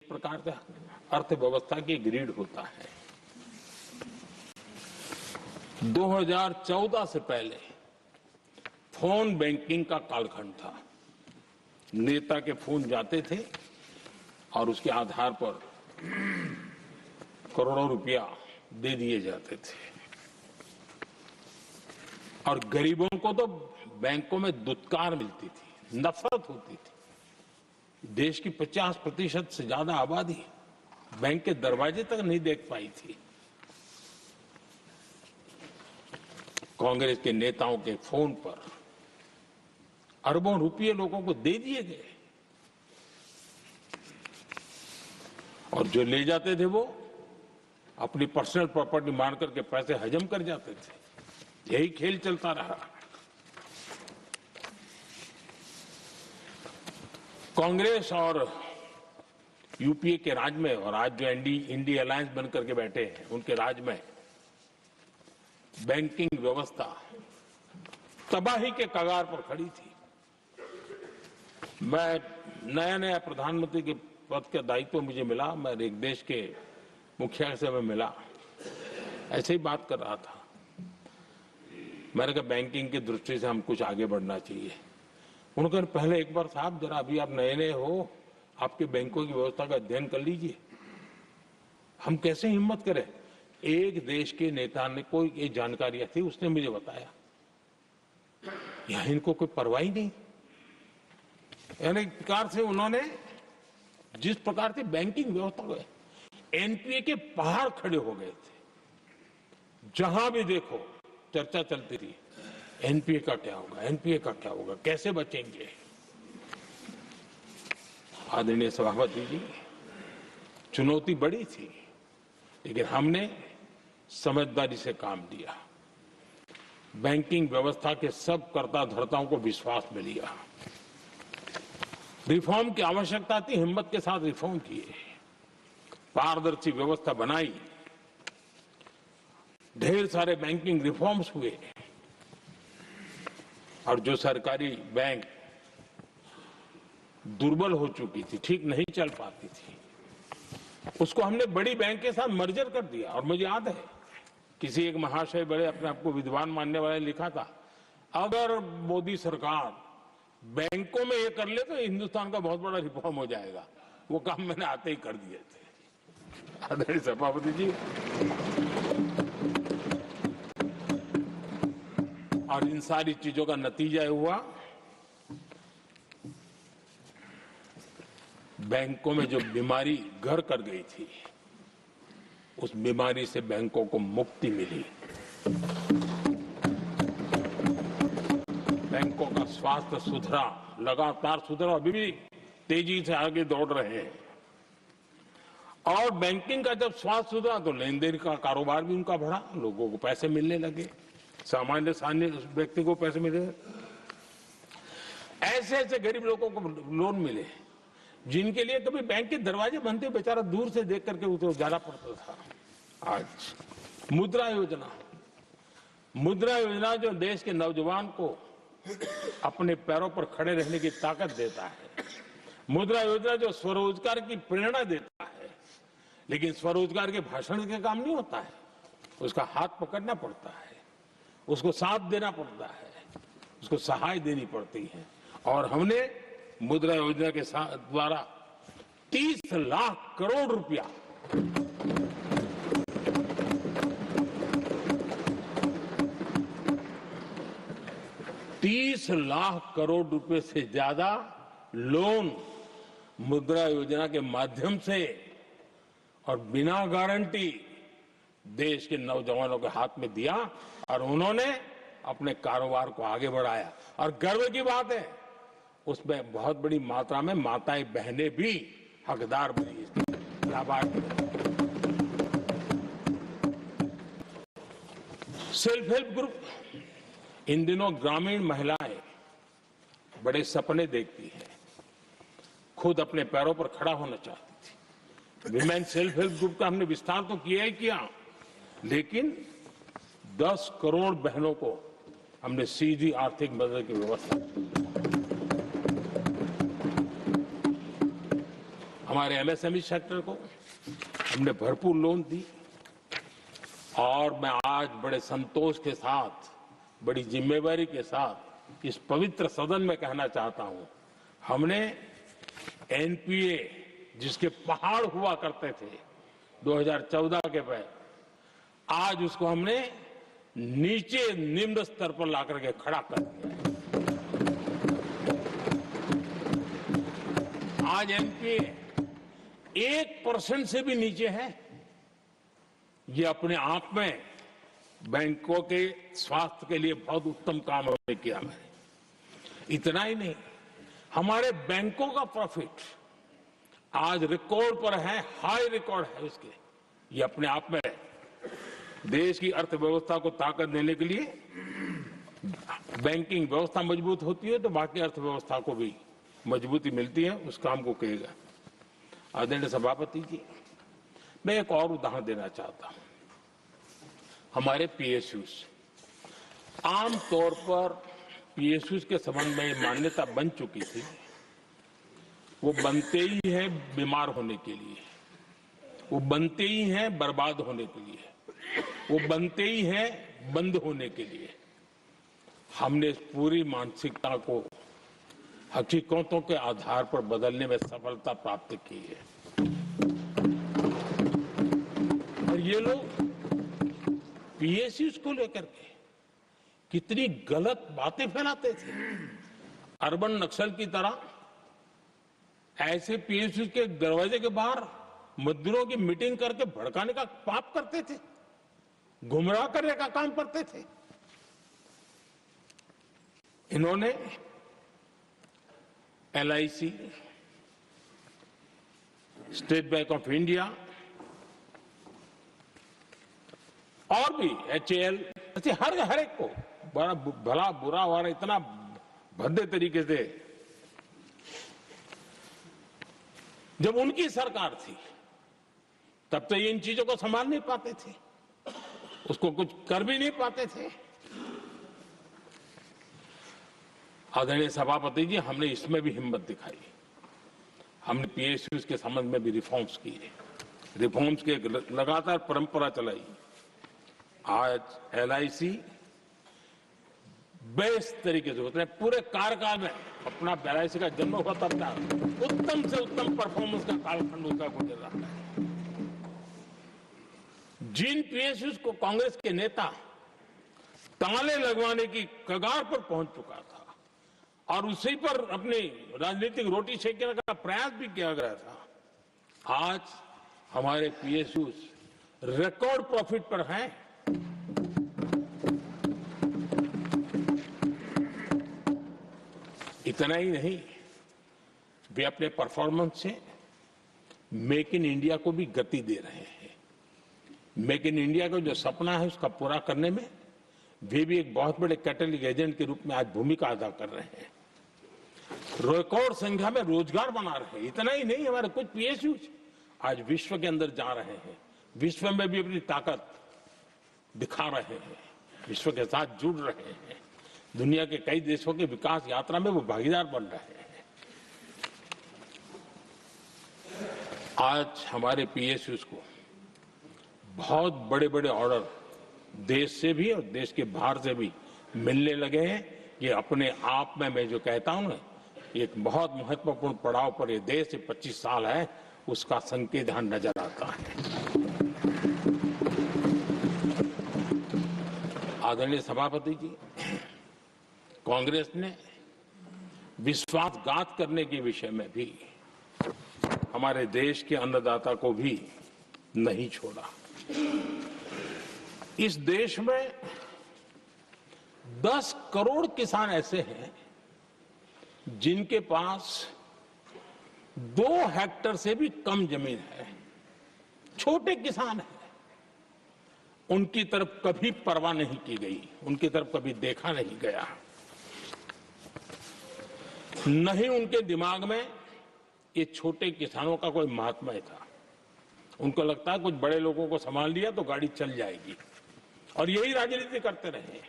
एक प्रकार का अर्थव्यवस्था की ग्रिड होता है। 2014 से पहले फोन बैंकिंग का कालखंड था। नेता के फोन जाते थे और उसके आधार पर करोड़ों रुपया दे दिए जाते थे और गरीबों को तो बैंकों में दुत्कार मिलती थी, नफरत होती थी। देश की 50% से ज्यादा आबादी बैंक के दरवाजे तक नहीं देख पाई थी। कांग्रेस के नेताओं के फोन पर अरबों रुपये लोगों को दे दिए गए और जो ले जाते थे वो अपनी पर्सनल प्रॉपर्टी मान करके पैसे हजम कर जाते थे। यही खेल चलता रहा। कांग्रेस और यूपीए के राज में और आज जो इंडी अलायंस बनकर के बैठे हैं उनके राज में बैंकिंग व्यवस्था तबाही के कगार पर खड़ी थी। मैं नया प्रधानमंत्री के पद का दायित्व मुझे मिला, मैं एक देश के मुखिया से मैं मिला, ऐसे ही बात कर रहा था। मैंने कहा बैंकिंग की दृष्टि से हम कुछ आगे बढ़ना चाहिए। उन्होंने कहा पहले एक बार साहब जरा अभी आप नए हो, आपके बैंकों की व्यवस्था का अध्ययन कर लीजिए। हम कैसे हिम्मत करें। एक देश के नेता ने कोई एक जानकारियां थी, उसने मुझे बताया यहां इनको कोई परवाह ही नहीं। यानी एक प्रकार से उन्होंने जिस प्रकार से बैंकिंग व्यवस्था को एनपीए के पहाड़ खड़े हो गए थे। जहां भी देखो चर्चा चलती रही, एनपीए का क्या होगा, एनपीए का क्या होगा, कैसे बचेंगे। आदरणीय सभापति जी, चुनौती बड़ी थी लेकिन हमने समझदारी से काम लिया। बैंकिंग व्यवस्था के सब कर्ता धर्ताओं को विश्वास में लिया। रिफॉर्म की आवश्यकता थी, हिम्मत के साथ रिफॉर्म किए, पारदर्शी व्यवस्था बनाई, ढेर सारे बैंकिंग रिफॉर्म्स हुए और जो सरकारी बैंक दुर्बल हो चुकी थी, ठीक नहीं चल पाती थी, उसको हमने बड़ी बैंक के साथ मर्जर कर दिया। और मुझे याद है किसी एक महाशय बड़े अपने आप को विद्वान मानने वाले ने लिखा था, अगर मोदी सरकार बैंकों में ये कर ले तो हिंदुस्तान का बहुत बड़ा रिफॉर्म हो जाएगा। वो काम मैंने आते ही कर दिए थे। आदरणीय सभापति जी, और इन सारी चीजों का नतीजा हुआ बैंकों में जो बीमारी घर कर गई थी, उस बीमारी से बैंकों को मुक्ति मिली। बैंकों का स्वास्थ्य सुधरा, लगातार सुधरा, अभी भी तेजी से आगे दौड़ रहे हैं। और बैंकिंग का जब स्वास्थ्य सुधरा तो लेन देन का कारोबार भी उनका बढ़ा, लोगों को पैसे मिलने लगे, सामान्य व्यक्ति को पैसे मिले। ऐसे ऐसे गरीब लोगों को लोन मिले जिनके लिए कभी बैंक के दरवाजे बंद थे, बेचारा दूर से देख करके उसे जाना पड़ता था। आज मुद्रा योजना जो देश के नौजवान को अपने पैरों पर खड़े रहने की ताकत देता है, मुद्रा योजना जो स्वरोजगार की प्रेरणा देता है, लेकिन स्वरोजगार के भाषण के काम नहीं होता है, उसका हाथ पकड़ना पड़ता है, उसको साथ देना पड़ता है, उसको सहाय देनी पड़ती है। और हमने मुद्रा योजना के द्वारा 30 लाख करोड़ रुपया से ज्यादा लोन मुद्रा योजना के माध्यम से और बिना गारंटी देश के नौजवानों के हाथ में दिया और उन्होंने अपने कारोबार को आगे बढ़ाया। और गर्व की बात है, उसमें बहुत बड़ी मात्रा में माताएं बहनें भी हकदार बनी, लाभार्थी। सेल्फ हेल्प ग्रुप, इन दिनों ग्रामीण महिलाएं बड़े सपने देखती हैं, खुद अपने पैरों पर खड़ा होना चाहती थी। विमेन सेल्फ हेल्प ग्रुप का हमने विस्तार तो किया ही किया, लेकिन 10 करोड़ बहनों को हमने सीधी आर्थिक मदद की व्यवस्था की। हमारे एमएसएमई सेक्टर को हमने भरपूर लोन दी और मैं आज बड़े संतोष के साथ, बड़ी जिम्मेवारी के साथ इस पवित्र सदन में कहना चाहता हूं, हमने एनपीए जिसके पहाड़ हुआ करते थे 2014 के पहले, आज उसको हमने नीचे निम्न स्तर पर ला करके खड़ा कर दिया है। आज एनपीए 1% से भी नीचे है। ये अपने आप में बैंकों के स्वास्थ्य के लिए बहुत उत्तम काम हमने किया। मैंने इतना ही नहीं, हमारे बैंकों का प्रॉफिट आज रिकॉर्ड पर है, हाई रिकॉर्ड है उसके। ये अपने आप में देश की अर्थव्यवस्था को ताकत देने के लिए, बैंकिंग व्यवस्था मजबूत होती है तो बाकी अर्थव्यवस्था को भी मजबूती मिलती है। उस काम को कहेगा आदरणीय सभापति जी। मैं एक और उदाहरण देना चाहता हूं। हमारे पीएसयूज, आमतौर पर पीएसयूज के संबंध में मान्यता बन चुकी थी, वो बनते ही हैं बीमार होने के लिए, वो बनते ही हैं बर्बाद होने के लिए, वो बनते ही हैं बंद होने के लिए। हमने इस पूरी मानसिकता को हकीकतों के आधार पर बदलने में सफलता प्राप्त की है। और ये लोग पीएसयूज को लेकर के कितनी गलत बातें फैलाते थे। अर्बन नक्सल की तरह ऐसे पीएसयूज के दरवाजे के बाहर मजदूरों की मीटिंग करके भड़काने का पाप करते थे, गुमराह करने का काम करते थे। इन्होंने LIC, state bank of India और भी एचएएल, ऐसे हर एक को बड़ा भला बुरा हो रहा, इतना भद्दे तरीके से। जब उनकी सरकार थी तब तो ये इन चीजों को संभाल नहीं पाते थे, उसको कुछ कर भी नहीं पाते थे। आदरणीय सभापति जी, हमने इसमें भी हिम्मत दिखाई। हमने पीएसयूज के संबंध में भी रिफॉर्म्स किए, रिफॉर्म्स की एक लगातार परंपरा चलाई। आज एलआईसी बेस्ट तरीके से होते हैं, पूरे कार्यकाल में अपना एलआईसी का जन्म हुआ तब तक उत्तम से उत्तम परफॉर्मेंस का कालखंड उसका गुजर रहा है। जिन पीएसयूज को कांग्रेस के नेता ताले लगवाने की कगार पर पहुंच चुका था और उसी पर अपनी राजनीतिक रोटी सेकने का प्रयास भी किया गया था, आज हमारे पीएसयूज रिकॉर्ड प्रॉफिट पर हैं। इतना ही नहीं, वे अपने परफॉर्मेंस से मेक इन इंडिया को भी गति दे रहे हैं। मेक इन इंडिया का जो सपना है उसका पूरा करने में वे भी एक बहुत बड़े कैटलिस्ट एजेंट के रूप में आज भूमिका अदा कर रहे हैं। रिकॉर्ड संख्या में रोजगार बना रहे हैं। इतना ही नहीं, हमारे कुछ पीएसयूज आज विश्व के अंदर जा रहे हैं, विश्व में भी अपनी ताकत दिखा रहे हैं, विश्व के साथ जुड़ रहे हैं, दुनिया के कई देशों के विकास यात्रा में वो भागीदार बन रहे हैं। आज हमारे पीएसयूज को बहुत बड़े बड़े ऑर्डर देश से भी और देश के बाहर से भी मिलने लगे हैं। ये अपने आप में मैं जो कहता हूं ना, एक बहुत महत्वपूर्ण पड़ाव पर ये देश 25 साल है, उसका संकेत यहां नजर आता है। आदरणीय सभापति जी, कांग्रेस ने विश्वासघात करने के विषय में भी हमारे देश के अन्नदाता को भी नहीं छोड़ा। इस देश में 10 करोड़ किसान ऐसे हैं जिनके पास 2 हेक्टेयर से भी कम जमीन है, छोटे किसान हैं। उनकी तरफ कभी परवाह नहीं की गई, उनकी तरफ कभी देखा नहीं गया, नहीं उनके दिमाग में ये छोटे किसानों का कोई महात्म्य था। उनको लगता है कुछ बड़े लोगों को संभाल लिया तो गाड़ी चल जाएगी, और यही राजनीति करते रहे।